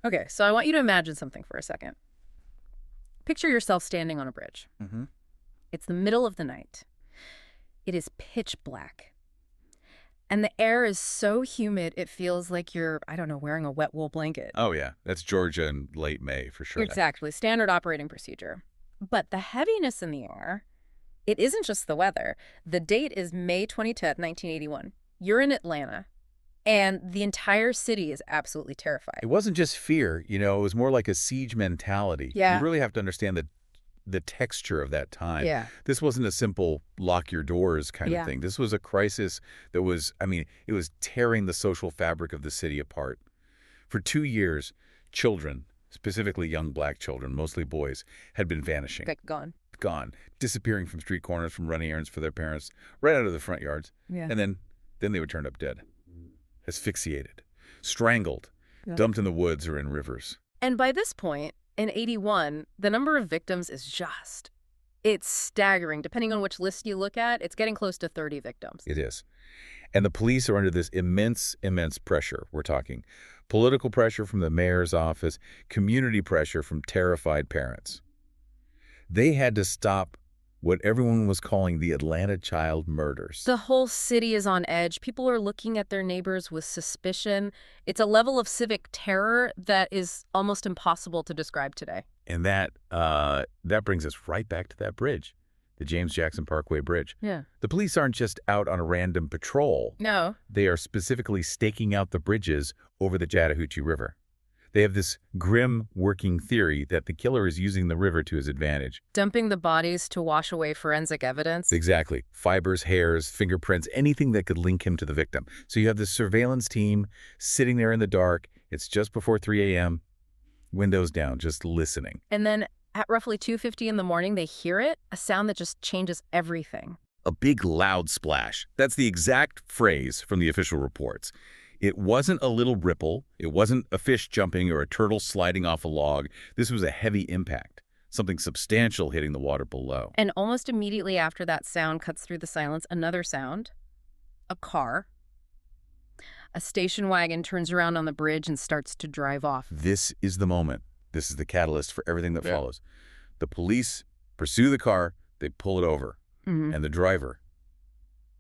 Okay, so I want you to imagine something for a second. Picture yourself standing on a bridge. Mm-hmm. It's the middle of the night. It is pitch black. And the air is so humid, it feels like you're, I don't know, wearing a wet wool blanket. Oh, yeah. That's Georgia in late May, for sure. Exactly. Standard operating procedure. But the heaviness in the air, it isn't just the weather. The date is May 25th, 1981. You're in Atlanta, and the entire city is absolutely terrified. It wasn't just fear, it was more like a siege mentality. Yeah. You really have to understand the texture of that time. Yeah. This wasn't a simple lock your doors kind of thing. This was a crisis that was, it was tearing the social fabric of the city apart. For 2 years, children, specifically young black children, mostly boys, had been vanishing. Like gone. Gone. Disappearing from street corners, from running errands for their parents, right out of the front yards. Yeah. And then they would turn up dead. Asphyxiated. Strangled. Dumped in the woods or in rivers. And by this point, in 81, the number of victims is it's staggering. Depending on which list you look at, it's getting close to 30 victims. It is. And the police are under this immense pressure. We're talking political pressure from the mayor's office, community pressure from terrified parents. They had to stop what everyone was calling the Atlanta child murders. The whole city is on edge. People are looking at their neighbors with suspicion. It's a level of civic terror that is almost impossible to describe today. And that brings us right back to that bridge, the James Jackson Parkway Bridge. Yeah. The police aren't just out on a random patrol. No. They are specifically staking out the bridges over the Chattahoochee River. They have this grim working theory that the killer is using the river to his advantage. Dumping the bodies to wash away forensic evidence? Exactly. Fibers, hairs, fingerprints, anything that could link him to the victim. So you have this surveillance team sitting there in the dark. It's just before 3 a.m., windows down, just listening. And then at roughly 2:50 in the morning, they hear it, a sound that just changes everything. A big loud splash. That's the exact phrase from the official reports. It wasn't a little ripple. It wasn't a fish jumping or a turtle sliding off a log. This was a heavy impact, something substantial hitting the water below. And almost immediately after that sound cuts through the silence, another sound, a car. A station wagon turns around on the bridge and starts to drive off. This is the moment. This is the catalyst for everything that follows. The police pursue the car. They pull it over. Mm-hmm. And the driver,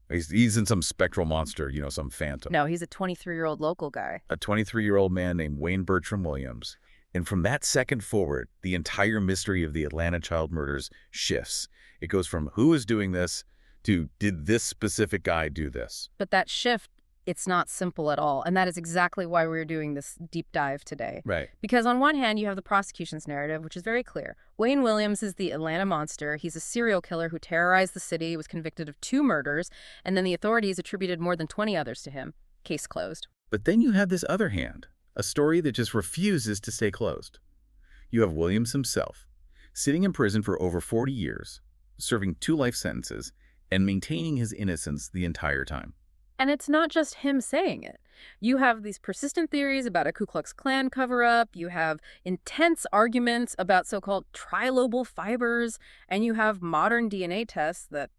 he's in some spectral monster, some phantom. No, he's a 23-year-old local guy. A 23-year-old man named Wayne Bertram Williams. And from that second forward, the entire mystery of the Atlanta child murders shifts. It goes from who is doing this to did this specific guy do this? But that shift, it's not simple at all. And that is exactly why we're doing this deep dive today. Right. Because on one hand, you have the prosecution's narrative, which is very clear. Wayne Williams is the Atlanta monster. He's a serial killer who terrorized the city, was convicted of 2 murders, and then the authorities attributed more than 20 others to him. Case closed. But then you have this other hand, a story that just refuses to stay closed. You have Williams himself, sitting in prison for over 40 years, serving 2 life sentences, and maintaining his innocence the entire time. And it's not just him saying it. You have these persistent theories about a Ku Klux Klan cover-up, you have intense arguments about so-called trilobal fibers, and you have modern DNA tests that,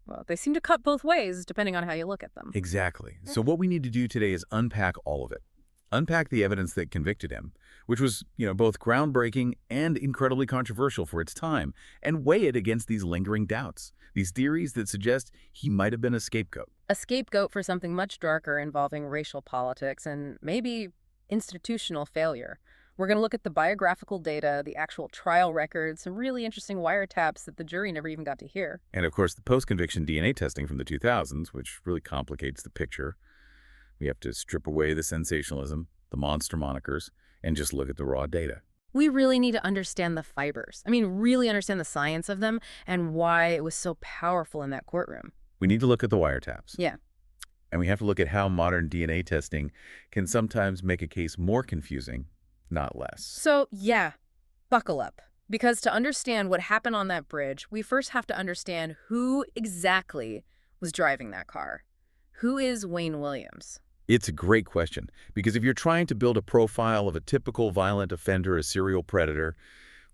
well, they seem to cut both ways depending on how you look at them. Exactly. So what we need to do today is unpack all of it. Unpack the evidence that convicted him, which was, both groundbreaking and incredibly controversial for its time, and weigh it against these lingering doubts, these theories that suggest he might have been a scapegoat. A scapegoat for something much darker involving racial politics and maybe institutional failure. We're going to look at the biographical data, the actual trial records, some really interesting wiretaps that the jury never even got to hear. And of course, the post-conviction DNA testing from the 2000s, which really complicates the picture. We have to strip away the sensationalism, the monster monikers, and just look at the raw data. We really need to understand the fibers. Really understand the science of them and why it was so powerful in that courtroom. We need to look at the wiretaps. Yeah. And we have to look at how modern DNA testing can sometimes make a case more confusing, not less. So, yeah, buckle up. Because to understand what happened on that bridge, we first have to understand who exactly was driving that car. Who is Wayne Williams? It's a great question, because if you're trying to build a profile of a typical violent offender, a serial predator,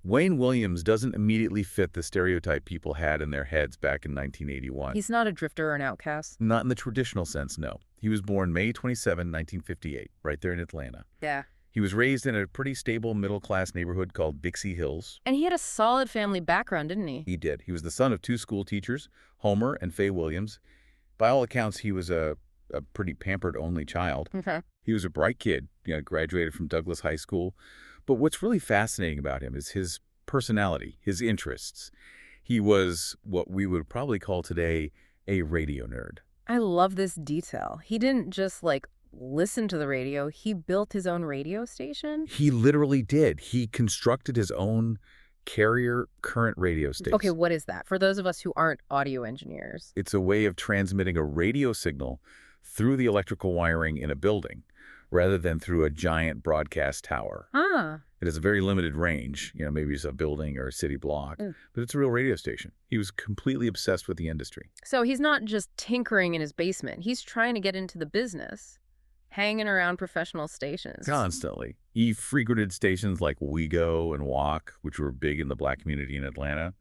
Wayne Williams doesn't immediately fit the stereotype people had in their heads back in 1981. He's not a drifter or an outcast. Not in the traditional sense, no. He was born May 27, 1958, right there in Atlanta. Yeah. He was raised in a pretty stable middle-class neighborhood called Dixie Hills. And he had a solid family background, didn't he? He did. He was the son of two school teachers, Homer and Fay Williams. By all accounts, he was a pretty pampered only child. Okay. He was a bright kid, graduated from Douglas High School. But what's really fascinating about him is his personality, his interests. He was what we would probably call today a radio nerd. I love this detail. He didn't just, listen to the radio. He built his own radio station? He literally did. He constructed his own carrier current radio station. Okay, what is that? For those of us who aren't audio engineers. It's a way of transmitting a radio signal through the electrical wiring in a building rather than through a giant broadcast tower. Ah. It has a very limited range, maybe it's a building or a city block, but it's a real radio station. He was completely obsessed with the industry. So he's not just tinkering in his basement. He's trying to get into the business, hanging around professional stations. Constantly. He frequented stations like WeGo and Walk, which were big in the black community in Atlanta.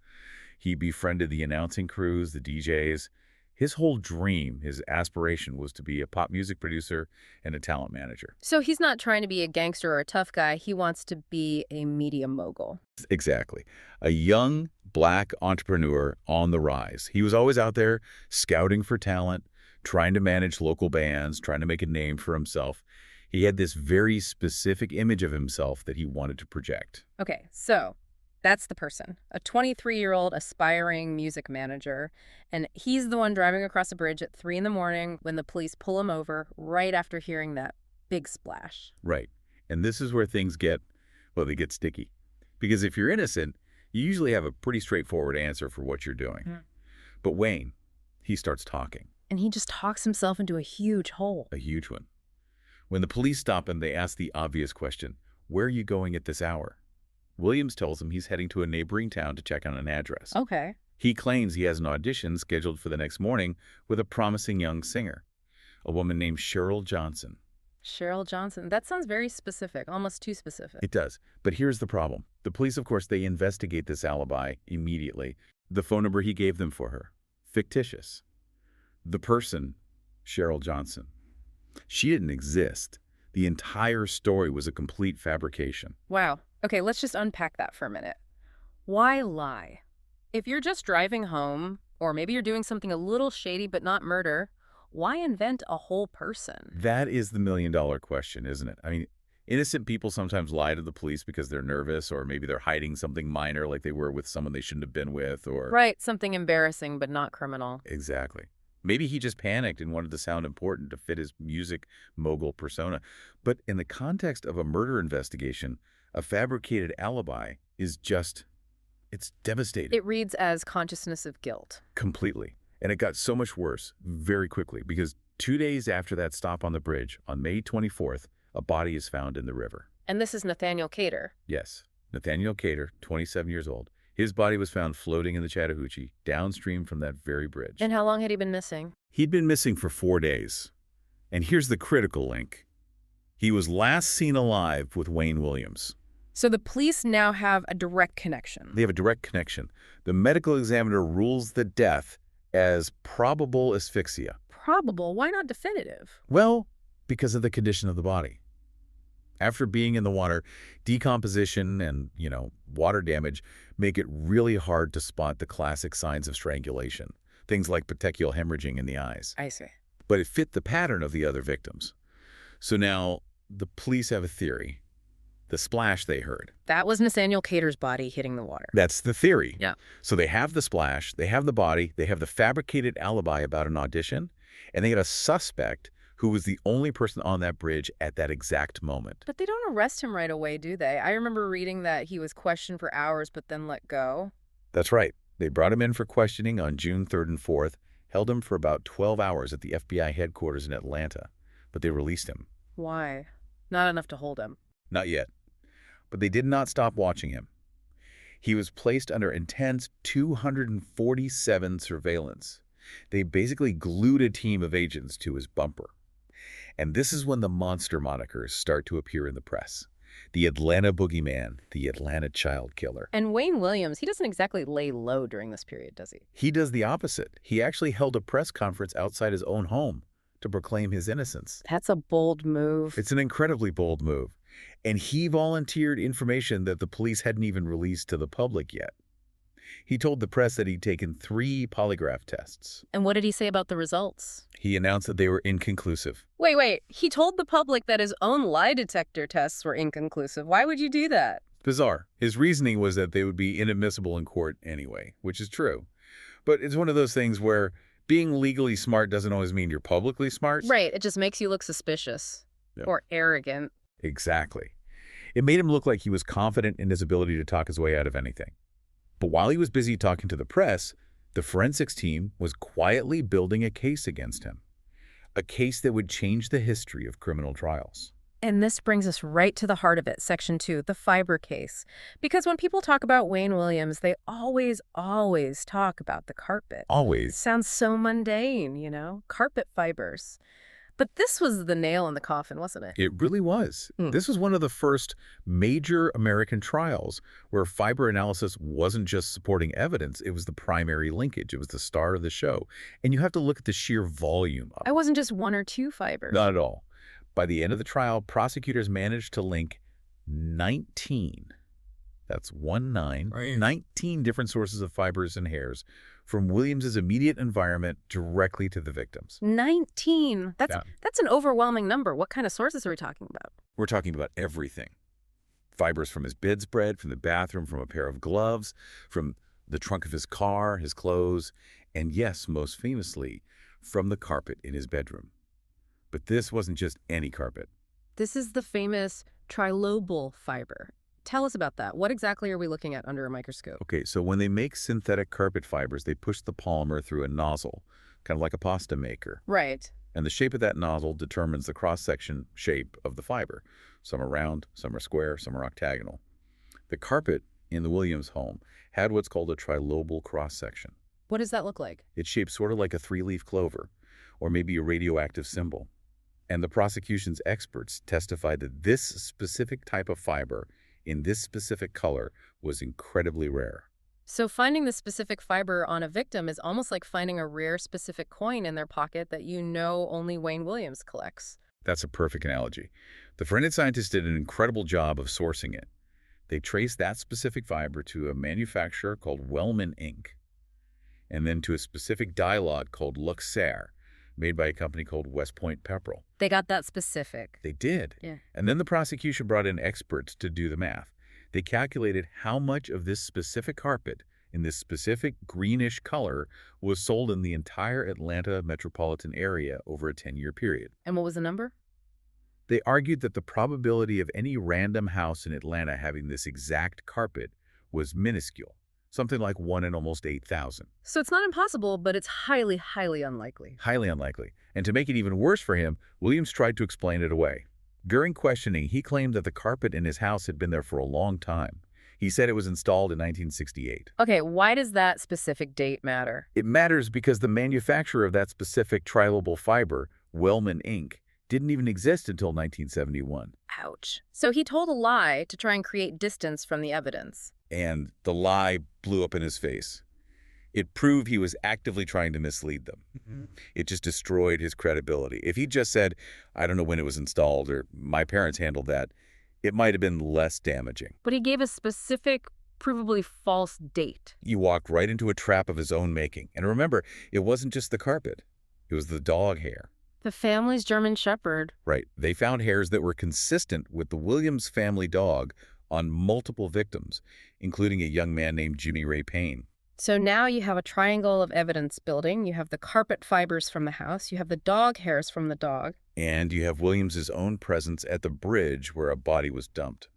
He befriended the announcing crews, the DJs. His whole dream, his aspiration, was to be a pop music producer and a talent manager. So he's not trying to be a gangster or a tough guy. He wants to be a media mogul. Exactly. A young black entrepreneur on the rise. He was always out there scouting for talent, trying to manage local bands, trying to make a name for himself. He had this very specific image of himself that he wanted to project. Okay, so that's the person, a 23-year-old aspiring music manager, and he's the one driving across a bridge at 3 in the morning when the police pull him over right after hearing that big splash. Right. And this is where things get sticky. Because if you're innocent, you usually have a pretty straightforward answer for what you're doing. But Wayne, he starts talking. And he just talks himself into a huge hole. A huge one. When the police stop him, they ask the obvious question, "Where are you going at this hour?" Williams tells him he's heading to a neighboring town to check on an address. Okay. He claims he has an audition scheduled for the next morning with a promising young singer, a woman named Cheryl Johnson. Cheryl Johnson. That sounds very specific, almost too specific. It does. But here's the problem. The police, of course, they investigate this alibi immediately. The phone number he gave them for her, fictitious. The person, Cheryl Johnson, she didn't exist. The entire story was a complete fabrication. Wow. Okay, let's just unpack that for a minute. Why lie? If you're just driving home, or maybe you're doing something a little shady but not murder, why invent a whole person? That is the million-dollar question, isn't it? I mean, innocent people sometimes lie to the police because they're nervous, or maybe they're hiding something minor like they were with someone they shouldn't have been with, or... Right, something embarrassing but not criminal. Exactly. Maybe he just panicked and wanted to sound important to fit his music mogul persona. But in the context of a murder investigation, a fabricated alibi is just, it's devastating. It reads as consciousness of guilt. Completely. And it got so much worse very quickly because 2 days after that stop on the bridge, on May 24th, a body is found in the river. And this is Nathaniel Cater. Yes, Nathaniel Cater, 27 years old. His body was found floating in the Chattahoochee, downstream from that very bridge. And how long had he been missing? He'd been missing for 4 days. And here's the critical link. He was last seen alive with Wayne Williams. So the police now have a direct connection. They have a direct connection. The medical examiner rules the death as probable asphyxia. Probable? Why not definitive? Well, because of the condition of the body. After being in the water, decomposition and, water damage make it really hard to spot the classic signs of strangulation, things like petechial hemorrhaging in the eyes. I see. But it fit the pattern of the other victims. So now the police have a theory. The splash they heard. That was Nathaniel Cater's body hitting the water. That's the theory. Yeah. So they have the splash, they have the body, they have the fabricated alibi about an audition, and they had a suspect who was the only person on that bridge at that exact moment. But they don't arrest him right away, do they? I remember reading that he was questioned for hours but then let go. That's right. They brought him in for questioning on June 3rd and 4th, held him for about 12 hours at the FBI headquarters in Atlanta, but they released him. Why? Not enough to hold him. Not yet. But they did not stop watching him. He was placed under intense 247 surveillance. They basically glued a team of agents to his bumper. And this is when the monster monikers start to appear in the press. The Atlanta boogeyman, the Atlanta child killer. And Wayne Williams, he doesn't exactly lay low during this period, does he? He does the opposite. He actually held a press conference outside his own home to proclaim his innocence. That's a bold move. It's an incredibly bold move. And he volunteered information that the police hadn't even released to the public yet. He told the press that he'd taken 3 polygraph tests. And what did he say about the results? He announced that they were inconclusive. Wait. He told the public that his own lie detector tests were inconclusive. Why would you do that? Bizarre. His reasoning was that they would be inadmissible in court anyway, which is true. But it's one of those things where being legally smart doesn't always mean you're publicly smart. Right. It just makes you look suspicious. Yep. Or arrogant. Exactly. It made him look like he was confident in his ability to talk his way out of anything. But while he was busy talking to the press, the forensics team was quietly building a case against him. A case that would change the history of criminal trials. And this brings us right to the heart of it, Section 2, the fiber case. Because when people talk about Wayne Williams, they always talk about the carpet. Always. Sounds so mundane, you know? Carpet fibers. But this was the nail in the coffin, wasn't it? It really was. This was one of the first major American trials where fiber analysis wasn't just supporting evidence, it was the primary linkage. It was the star of the show. And you have to look at the sheer volume of it. It wasn't just 1 or 2 fibers. Not at all. By the end of the trial, prosecutors managed to link 19, that's 19, Right. 19 different sources of fibers and hairs from Williams's immediate environment directly to the victims. 19. Yeah. That's an overwhelming number. What kind of sources are we talking about? We're talking about everything. Fibers from his bedspread, from the bathroom, from a pair of gloves, from the trunk of his car, his clothes, and yes, most famously, from the carpet in his bedroom. But this wasn't just any carpet. This is the famous trilobal fiber. Tell us about that. What exactly are we looking at under a microscope? Okay, so when they make synthetic carpet fibers, they push the polymer through a nozzle, kind of like a pasta maker. Right. And the shape of that nozzle determines the cross-section shape of the fiber. Some are round, some are square, some are octagonal. The carpet in the Williams home had what's called a trilobal cross-section. What does that look like? It's shaped sort of like a 3-leaf clover, or maybe a radioactive symbol. And the prosecution's experts testified that this specific type of fiber in this specific color was incredibly rare. So finding the specific fiber on a victim is almost like finding a rare specific coin in their pocket that you know only Wayne Williams collects. That's a perfect analogy. The forensic scientists did an incredible job of sourcing it. They traced that specific fiber to a manufacturer called Wellman Inc., and then to a specific dye lot called Luxair, made by a company called West Point Pepperell. They got that specific. They did. Yeah. And then the prosecution brought in experts to do the math. They calculated how much of this specific carpet in this specific greenish color was sold in the entire Atlanta metropolitan area over a 10-year period. And what was the number? They argued that the probability of any random house in Atlanta having this exact carpet was minuscule, something like 1 in almost 8,000. So it's not impossible, but it's highly, highly unlikely. Highly unlikely. And to make it even worse for him, Williams tried to explain it away. During questioning, he claimed that the carpet in his house had been there for a long time. He said it was installed in 1968. Okay, why does that specific date matter? It matters because the manufacturer of that specific trilobal fiber, Wellman Inc., didn't even exist until 1971. Ouch. So he told a lie to try and create distance from the evidence. And the lie blew up in his face. It proved he was actively trying to mislead them. It just destroyed his credibility. If he just said, I don't know when it was installed, or my parents handled that, it might have been less damaging. But he gave a specific, provably false date. He walked right into a trap of his own making. And remember, it wasn't just the carpet. It was the dog hair. The family's German Shepherd. Right. They found hairs that were consistent with the Williams family dog on multiple victims, including a young man named Jimmy Ray Payne. So now you have a triangle of evidence building. You have the carpet fibers from the house. You have the dog hairs from the dog. And you have Williams's own presence at the bridge where a body was dumped.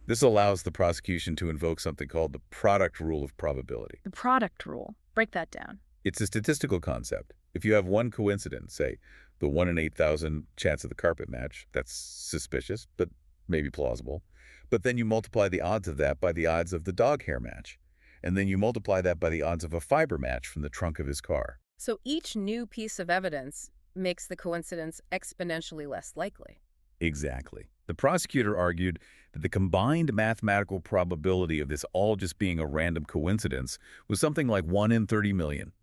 This allows the prosecution to invoke something called the product rule of probability. The product rule. Break that down. It's a statistical concept. If you have one coincidence, say the 1 in 8,000 chance of the carpet match, that's suspicious, but maybe plausible. But then you multiply the odds of that by the odds of the dog hair match. And then you multiply that by the odds of a fiber match from the trunk of his car. So each new piece of evidence makes the coincidence exponentially less likely. Exactly. The prosecutor argued that the combined mathematical probability of this all just being a random coincidence was something like 1 in 30 million.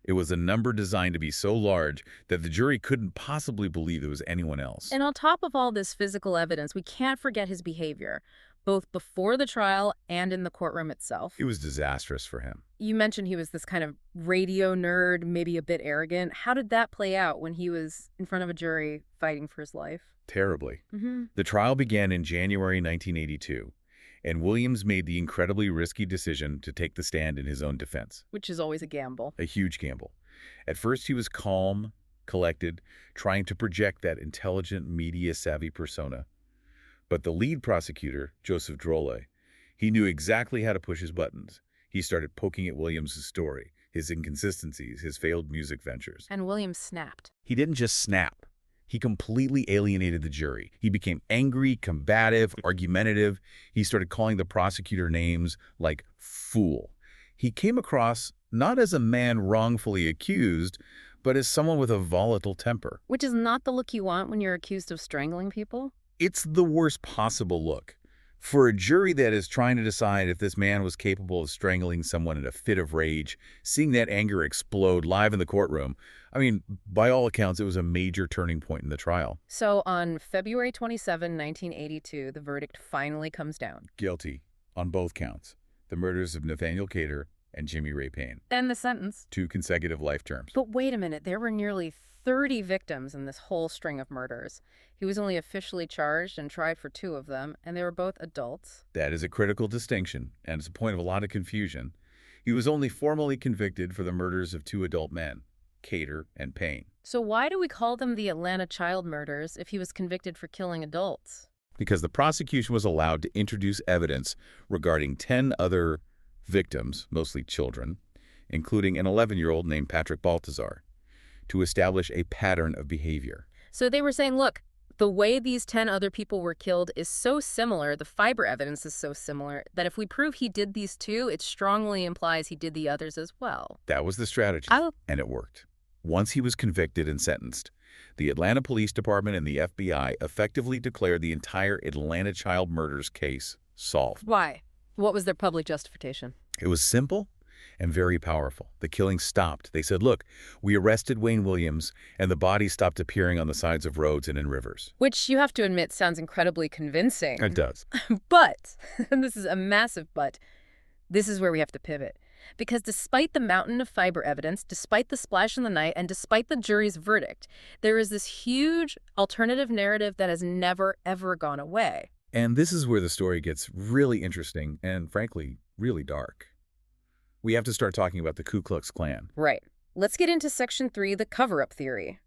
It was a number designed to be so large that the jury couldn't possibly believe it was anyone else. And on top of all this physical evidence, we can't forget his behavior, both before the trial and in the courtroom itself. It was disastrous for him. You mentioned he was this kind of radio nerd, maybe a bit arrogant. How did that play out when he was in front of a jury fighting for his life? Terribly. Mm-hmm. The trial began in January 1982, and Williams made the incredibly risky decision to take the stand in his own defense. Which is always a gamble. A huge gamble. At first, he was calm, collected, trying to project that intelligent, media-savvy persona. But the lead prosecutor, Joseph Drolle, he knew exactly how to push his buttons. He started poking at Williams' story, his inconsistencies, his failed music ventures. And Williams snapped. He didn't just snap. He completely alienated the jury. He became angry, combative, argumentative. He started calling the prosecutor names like fool. He came across not as a man wrongfully accused, but as someone with a volatile temper. Which is not the look you want when you're accused of strangling people. It's the worst possible look. For a jury that is trying to decide if this man was capable of strangling someone in a fit of rage, seeing that anger explode live in the courtroom, I mean, by all accounts, it was a major turning point in the trial. So on February 27, 1982, the verdict finally comes down. Guilty on both counts. The murders of Nathaniel and Jimmy Ray Payne. And the sentence. 2 consecutive life terms. But wait a minute, there were nearly 30 victims in this whole string of murders. He was only officially charged and tried for 2 of them, and they were both adults. That is a critical distinction, and it's a point of a lot of confusion. He was only formally convicted for the murders of 2 adult men, Cater and Payne. So why do we call them the Atlanta child murders if he was convicted for killing adults? Because the prosecution was allowed to introduce evidence regarding 10 other victims, mostly children, including an 11-year-old named Patrick Baltazar, to establish a pattern of behavior. So they were saying, look, the way these 10 other people were killed is so similar, the fiber evidence is so similar, that if we prove he did these 2, it strongly implies he did the others as well. That was the strategy, and it worked. Once he was convicted and sentenced, the Atlanta Police Department and the FBI effectively declared the entire Atlanta child murders case solved. Why? What was their public justification? It was simple and very powerful. The killing stopped. They said, look, we arrested Wayne Williams, and the body stopped appearing on the sides of roads and in rivers. Which you have to admit sounds incredibly convincing. It does. But, and this is a massive but, this is where we have to pivot. Because despite the mountain of fiber evidence, despite the splash in the night, and despite the jury's verdict, there is this huge alternative narrative that has never, ever gone away. And this is where the story gets really interesting and, frankly, really dark. We have to start talking about the Ku Klux Klan. Right. Let's get into Section 3, the cover-up theory.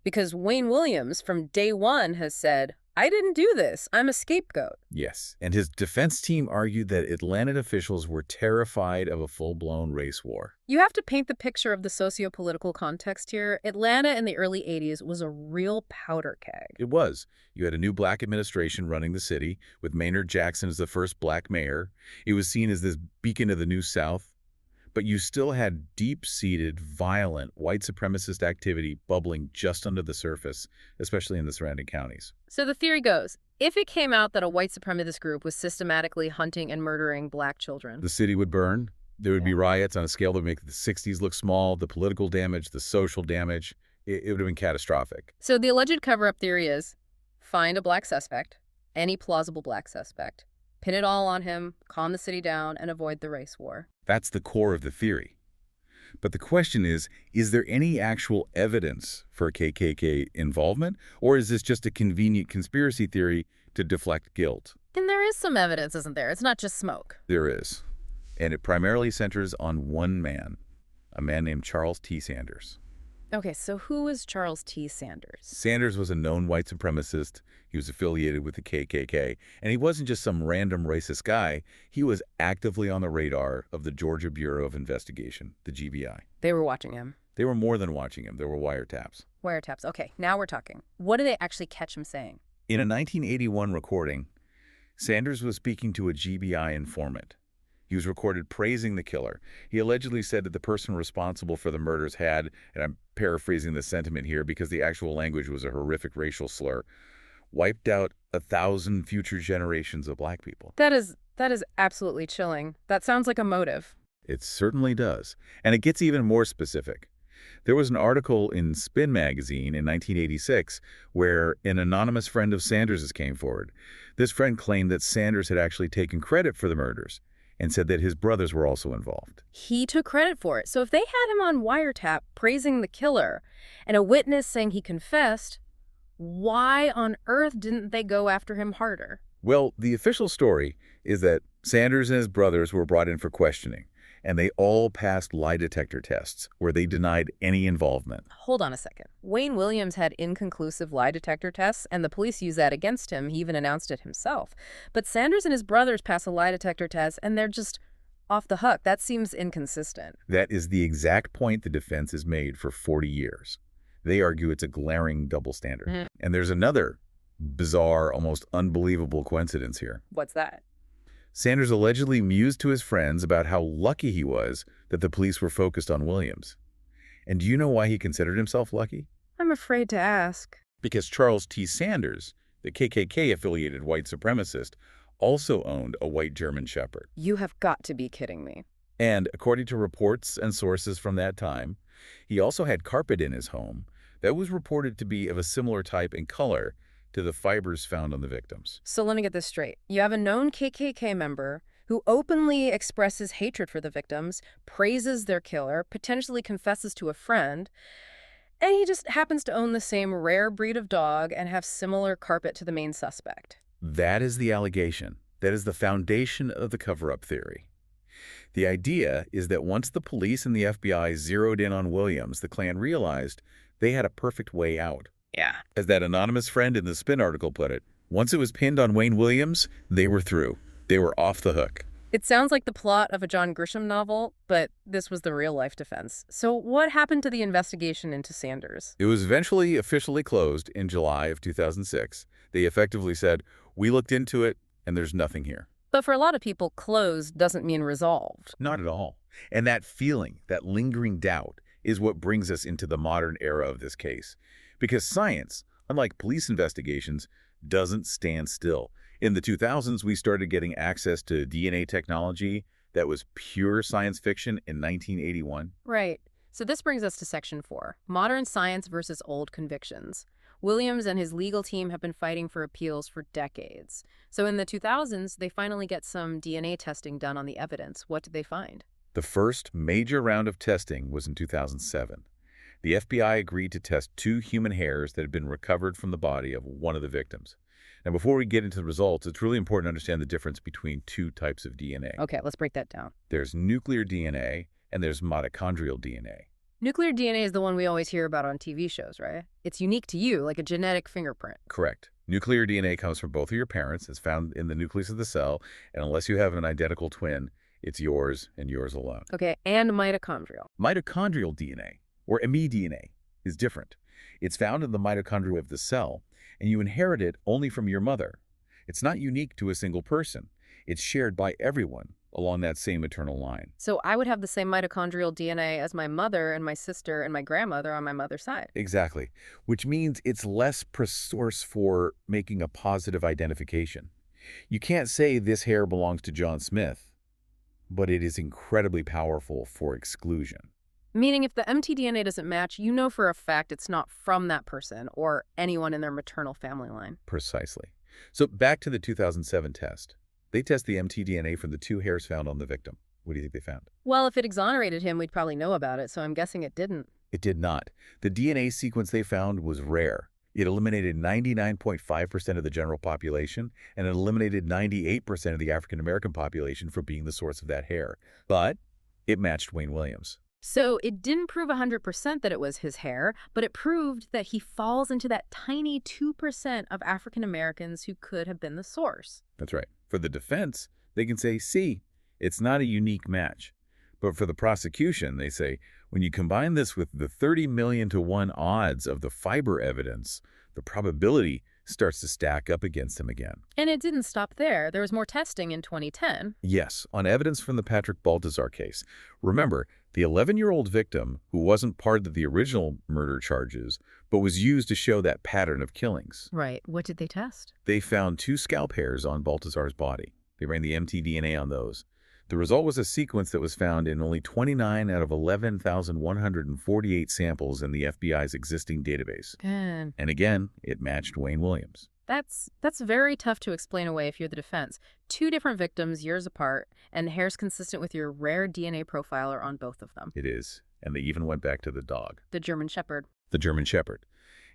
Because Wayne Williams, from day one, has said, I didn't do this. I'm a scapegoat. Yes, and his defense team argued that Atlanta officials were terrified of a full-blown race war. You have to paint the picture of the socio-political context here. Atlanta in the early 80s was a real powder keg. It was. You had a new black administration running the city, with Maynard Jackson as the first black mayor. It was seen as this beacon of the New South. But you still had deep-seated, violent, white supremacist activity bubbling just under the surface, especially in the surrounding counties. So the theory goes, if it came out that a white supremacist group was systematically hunting and murdering black children, the city would burn. There would be riots on a scale that would make the 60s look small, the political damage, the social damage. It would have been catastrophic. So the alleged cover-up theory is, find a black suspect, any plausible black suspect, pin it all on him, calm the city down, and avoid the race war. That's the core of the theory. But the question is there any actual evidence for KKK involvement, or is this just a convenient conspiracy theory to deflect guilt? Then there is some evidence, isn't there? It's not just smoke. There is. And it primarily centers on one man, a man named Charles T. Sanders. Okay, so who is Charles T. Sanders? Sanders was a known white supremacist. He was affiliated with the KKK. And he wasn't just some random racist guy. He was actively on the radar of the Georgia Bureau of Investigation, the GBI. They were watching him. They were more than watching him. There were wiretaps. Wiretaps. Okay, now we're talking. What do they actually catch him saying? In a 1981 recording, Sanders was speaking to a GBI informant. He was recorded praising the killer. He allegedly said that the person responsible for the murders had, and I'm paraphrasing the sentiment here because the actual language was a horrific racial slur, wiped out 1,000 future generations of black people. That is absolutely chilling. That sounds like a motive. It certainly does. And it gets even more specific. There was an article in Spin magazine in 1986 where an anonymous friend of Sanders's came forward. This friend claimed that Sanders had actually taken credit for the murders and said that his brothers were also involved. He took credit for it. So if they had him on wiretap praising the killer and a witness saying he confessed, why on earth didn't they go after him harder? Well, the official story is that Sanders and his brothers were brought in for questioning, and they all passed lie detector tests where they denied any involvement. Hold on a second. Wayne Williams had inconclusive lie detector tests, and the police used that against him. He even announced it himself. But Sanders and his brothers pass a lie detector test, and they're just off the hook. That seems inconsistent. That is the exact point the defense has made for 40 years. They argue it's a glaring double standard. And there's another bizarre, almost unbelievable coincidence here. What's that? Sanders allegedly mused to his friends about how lucky he was that the police were focused on Williams. And do you know why he considered himself lucky? I'm afraid to ask. Because Charles T. Sanders, the KKK-affiliated white supremacist, also owned a white German Shepherd. You have got to be kidding me. And according to reports and sources from that time, he also had carpet in his home that was reported to be of a similar type and color to the fibers found on the victims. So let me get this straight. You have a known KKK member who openly expresses hatred for the victims, praises their killer, potentially confesses to a friend, and he just happens to own the same rare breed of dog and have similar carpet to the main suspect. That is the allegation. That is the foundation of the cover-up theory. The idea is that once the police and the FBI zeroed in on Williams, the Klan realized they had a perfect way out. Yeah. As that anonymous friend in the Spin article put it, once it was pinned on Wayne Williams, they were through. They were off the hook. It sounds like the plot of a John Grisham novel, but this was the real-life defense. So what happened to the investigation into Sanders? It was eventually officially closed in July of 2006. They effectively said, we looked into it, and there's nothing here. But for a lot of people, closed doesn't mean resolved. Not at all. And that feeling, that lingering doubt, is what brings us into the modern era of this case. Because science, unlike police investigations, doesn't stand still. In the 2000s, we started getting access to DNA technology that was pure science fiction in 1981. Right. So this brings us to Section 4, Modern Science versus Old Convictions. Williams and his legal team have been fighting for appeals for decades. So in the 2000s, they finally get some DNA testing done on the evidence. What did they find? The first major round of testing was in 2007. The FBI agreed to test 2 human hairs that had been recovered from the body of one of the victims. Now, before we get into the results, it's really important to understand the difference between 2 types of DNA. Okay, let's break that down. There's nuclear DNA and there's mitochondrial DNA. Nuclear DNA is the one we always hear about on TV shows, right? It's unique to you, like a genetic fingerprint. Correct. Nuclear DNA comes from both of your parents. It's found in the nucleus of the cell, and unless you have an identical twin, it's yours and yours alone. Okay, and mitochondrial. Mitochondrial DNA, or mDNA, is different. It's found in the mitochondria of the cell, and you inherit it only from your mother. It's not unique to a single person. It's shared by everyone along that same maternal line. So I would have the same mitochondrial DNA as my mother and my sister and my grandmother on my mother's side. Exactly, which means it's less source for making a positive identification. You can't say this hair belongs to John Smith, but it is incredibly powerful for exclusion. Meaning if the mtDNA doesn't match, you know for a fact it's not from that person or anyone in their maternal family line. Precisely. So back to the 2007 test. They test the mtDNA from the 2 hairs found on the victim. What do you think they found? Well, if it exonerated him, we'd probably know about it, so I'm guessing it didn't. It did not. The DNA sequence they found was rare. It eliminated 99.5% of the general population, and it eliminated 98% of the African-American population for being the source of that hair. But it matched Wayne Williams. So it didn't prove 100% that it was his hair, but it proved that he falls into that tiny 2% of African Americans who could have been the source. That's right. For the defense, they can say, see, it's not a unique match. But for the prosecution, they say, when you combine this with the 30 million to 1 odds of the fiber evidence, the probability starts to stack up against him again. And it didn't stop there. There was more testing in 2010. Yes, on evidence from the Patrick Baltazar case. Remember, the 11-year-old victim, who wasn't part of the original murder charges, but was used to show that pattern of killings. Right. What did they test? They found 2 scalp hairs on Baltazar's body. They ran the mtDNA on those. The result was a sequence that was found in only 29 out of 11,148 samples in the FBI's existing database. Good. And again, it matched Wayne Williams. That's very tough to explain away if you're the defense. Two different victims, years apart, and hairs consistent with your rare DNA profiler on both of them. It is. And they even went back to the dog. The German Shepherd. The German Shepherd.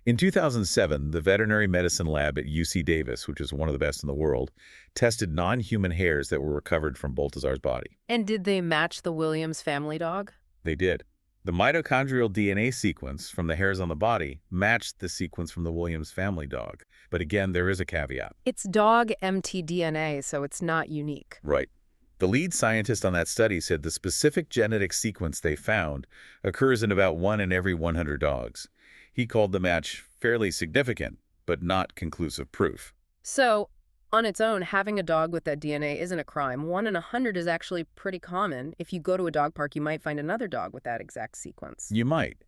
In 2007, the veterinary medicine lab at UC Davis, which is one of the best in the world, tested non-human hairs that were recovered from Baltazar's body. And did they match the Williams family dog? They did. The mitochondrial DNA sequence from the hairs on the body matched the sequence from the Williams family dog. But again, there is a caveat. It's dog mtDNA, so it's not unique. Right. The lead scientist on that study said the specific genetic sequence they found occurs in about 1 in every 100 dogs. He called the match fairly significant, but not conclusive proof. So, on its own, having a dog with that DNA isn't a crime. 1 in 100 is actually pretty common. If you go to a dog park, you might find another dog with that exact sequence. You might.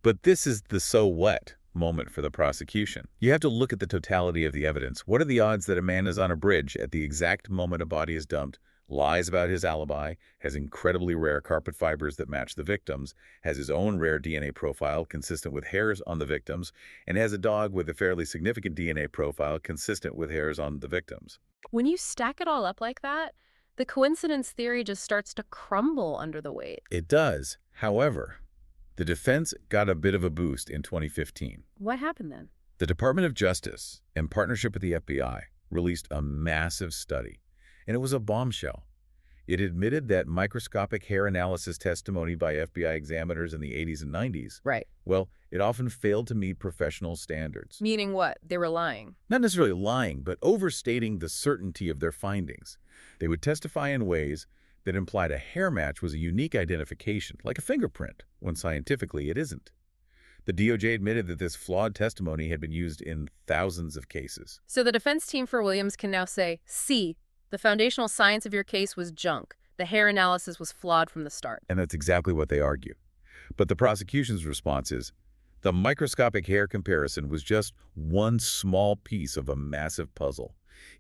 But this is the so what moment for the prosecution. You have to look at the totality of the evidence. What are the odds that a man is on a bridge at the exact moment a body is dumped, lies about his alibi, has incredibly rare carpet fibers that match the victims, has his own rare DNA profile consistent with hairs on the victims, and has a dog with a fairly significant DNA profile consistent with hairs on the victims? When you stack it all up like that, the coincidence theory just starts to crumble under the weight. It does. However, the defense got a bit of a boost in 2015. What happened then? The Department of Justice, in partnership with the FBI, released a massive study, and it was a bombshell. It admitted that microscopic hair analysis testimony by FBI examiners in the 80s and 90s, Right. well, it often failed to meet professional standards. Meaning what? They were lying. Not necessarily lying, but overstating the certainty of their findings. They would testify in ways that implied a hair match was a unique identification, like a fingerprint, when scientifically it isn't. The DOJ admitted that this flawed testimony had been used in thousands of cases. So the defense team for Williams can now say, see, the foundational science of your case was junk. The hair analysis was flawed from the start. And that's exactly what they argue. But the prosecution's response is, the microscopic hair comparison was just one small piece of a massive puzzle.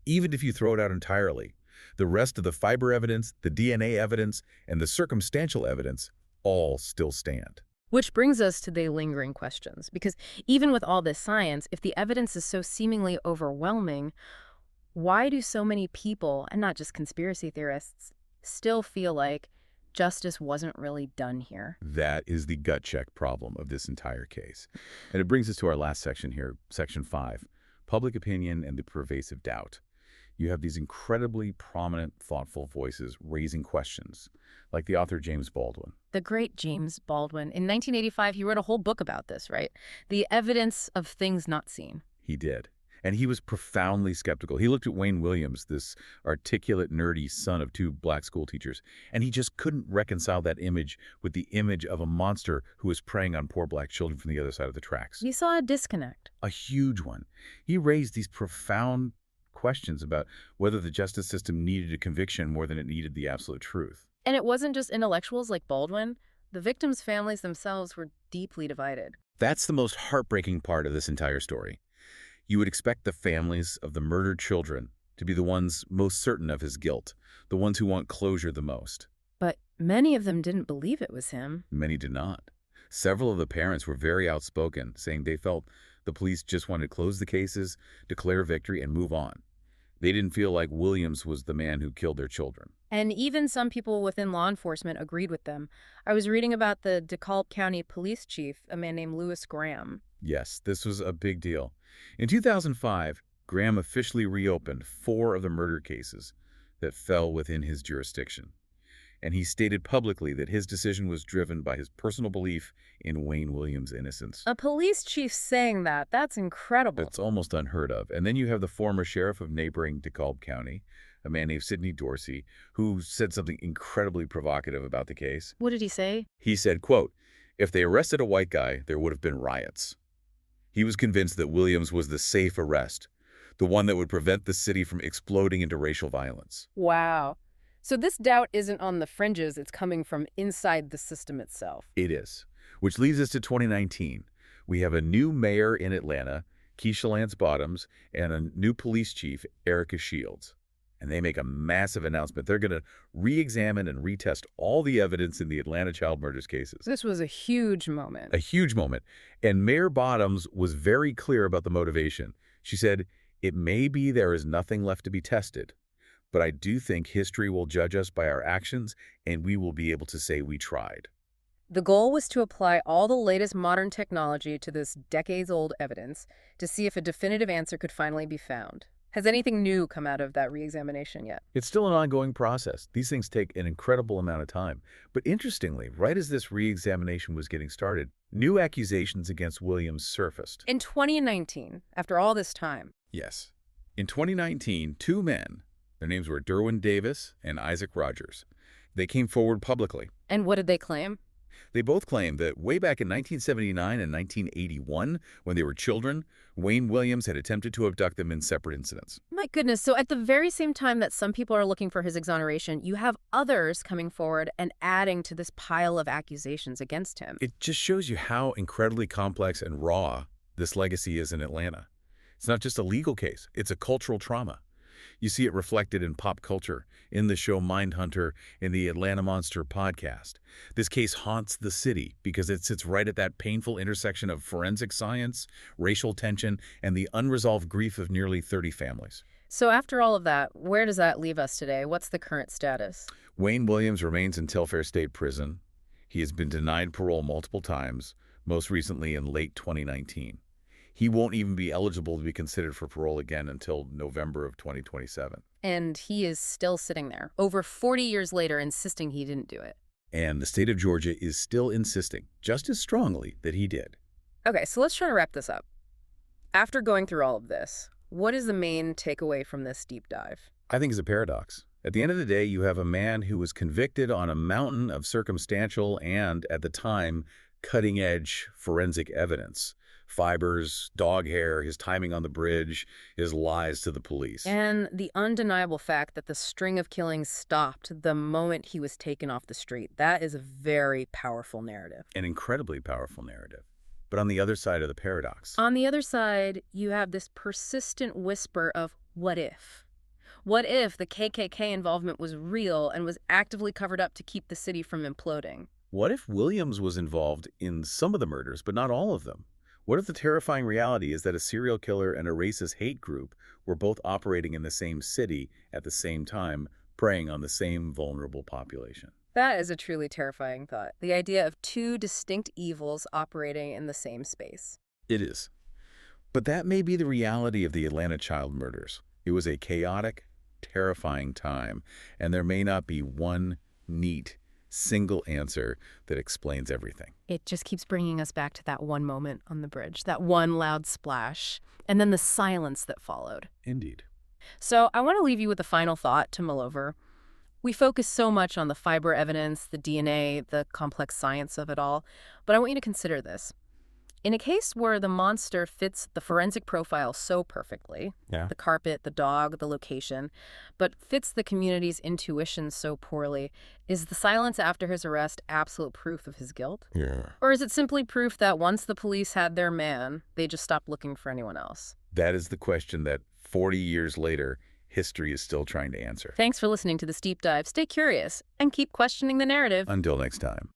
Even if you throw it out entirely, the rest of the fiber evidence, the DNA evidence, and the circumstantial evidence all still stand. Which brings us to the lingering questions. Because even with all this science, if the evidence is so seemingly overwhelming, why do so many people, and not just conspiracy theorists, still feel like justice wasn't really done here? That is the gut check problem of this entire case. And it brings us to our last section here, Section 5, Public Opinion and the Pervasive Doubt. You have these incredibly prominent, thoughtful voices raising questions, like the author James Baldwin. The great James Baldwin. In 1985, he wrote a whole book about this, right? The Evidence of Things Not Seen. He did. And he was profoundly skeptical. He looked at Wayne Williams, this articulate, nerdy son of 2 black school teachers, and he just couldn't reconcile that image with the image of a monster who was preying on poor black children from the other side of the tracks. He saw a disconnect. A huge one. He raised these profound questions about whether the justice system needed a conviction more than it needed the absolute truth. And it wasn't just intellectuals like Baldwin. The victims' families themselves were deeply divided. That's the most heartbreaking part of this entire story. You would expect the families of the murdered children to be the ones most certain of his guilt, the ones who want closure the most. But many of them didn't believe it was him. Many did not. Several of the parents were very outspoken, saying they felt the police just wanted to close the cases, declare victory, and move on. They didn't feel like Williams was the man who killed their children. And even some people within law enforcement agreed with them. I was reading about the DeKalb County police chief, a man named Lewis Graham. Yes, this was a big deal. In 2005, Graham officially reopened 4 of the murder cases that fell within his jurisdiction. And he stated publicly that his decision was driven by his personal belief in Wayne Williams' innocence. A police chief saying that, that's incredible. It's almost unheard of. And then you have the former sheriff of neighboring DeKalb County, a man named Sidney Dorsey, who said something incredibly provocative about the case. What did he say? He said, quote, "If they arrested a white guy, there would have been riots." He was convinced that Williams was the safe arrest, the one that would prevent the city from exploding into racial violence. Wow. So this doubt isn't on the fringes, it's coming from inside the system itself. It is. Which leads us to 2019. We have a new mayor in Atlanta, Keisha Lance Bottoms, and a new police chief, Erica Shields. And they make a massive announcement. They're going to re-examine and retest all the evidence in the Atlanta child murders cases. This was a huge moment. A huge moment. And Mayor Bottoms was very clear about the motivation. She said, "It may be there is nothing left to be tested, but I do think history will judge us by our actions, and we will be able to say we tried." The goal was to apply all the latest modern technology to this decades-old evidence to see if a definitive answer could finally be found. Has anything new come out of that re-examination yet? It's still an ongoing process. These things take an incredible amount of time. But interestingly, right as this re-examination was getting started, new accusations against Williams surfaced. In 2019, after all this time. Yes. In 2019, two men, their names were Derwin Davis and Isaac Rogers, they came forward publicly. And what did they claim? They both claimed that way back in 1979 and 1981, when they were children, Wayne Williams had attempted to abduct them in separate incidents. My goodness, so at the very same time that some people are looking for his exoneration, you have others coming forward and adding to this pile of accusations against him. It just shows you how incredibly complex and raw this legacy is in Atlanta. It's not just a legal case, it's a cultural trauma. You see it reflected in pop culture, in the show Mindhunter, in the Atlanta Monster podcast. This case haunts the city because it sits right at that painful intersection of forensic science, racial tension, and the unresolved grief of nearly 30 families. So after all of that, where does that leave us today? What's the current status? Wayne Williams remains in Telfair State Prison. He has been denied parole multiple times, most recently in late 2019. He won't even be eligible to be considered for parole again until November of 2027. And he is still sitting there, over 40 years later, insisting he didn't do it. And the state of Georgia is still insisting, just as strongly, that he did. Okay, so let's try to wrap this up. After going through all of this, what is the main takeaway from this deep dive? I think it's a paradox. At the end of the day, you have a man who was convicted on a mountain of circumstantial and, at the time, cutting-edge forensic evidence. Fibers, dog hair, his timing on the bridge, his lies to the police. And the undeniable fact that the string of killings stopped the moment he was taken off the street. That is a very powerful narrative. An incredibly powerful narrative. But on the other side of the paradox. On the other side, you have this persistent whisper of what if? What if the KKK involvement was real and was actively covered up to keep the city from imploding? What if Williams was involved in some of the murders, but not all of them? What if the terrifying reality is that a serial killer and a racist hate group were both operating in the same city at the same time, preying on the same vulnerable population? That is a truly terrifying thought. The idea of two distinct evils operating in the same space. It is. But that may be the reality of the Atlanta child murders. It was a chaotic, terrifying time, and there may not be one neat, single answer that explains everything. It just keeps bringing us back to that one moment on the bridge, that one loud splash, and then the silence that followed. Indeed. So I want to leave you with a final thought to mull over. We focus so much on the fiber evidence, the DNA, the complex science of it all, but I want you to consider this. In a case where the monster fits the forensic profile so perfectly, the carpet, the dog, the location, but fits the community's intuition so poorly, is the silence after his arrest absolute proof of his guilt? Yeah. Or is it simply proof that once the police had their man, they just stopped looking for anyone else? That is the question that 40 years later, history is still trying to answer. Thanks for listening to this deep dive. Stay curious and keep questioning the narrative. Until next time.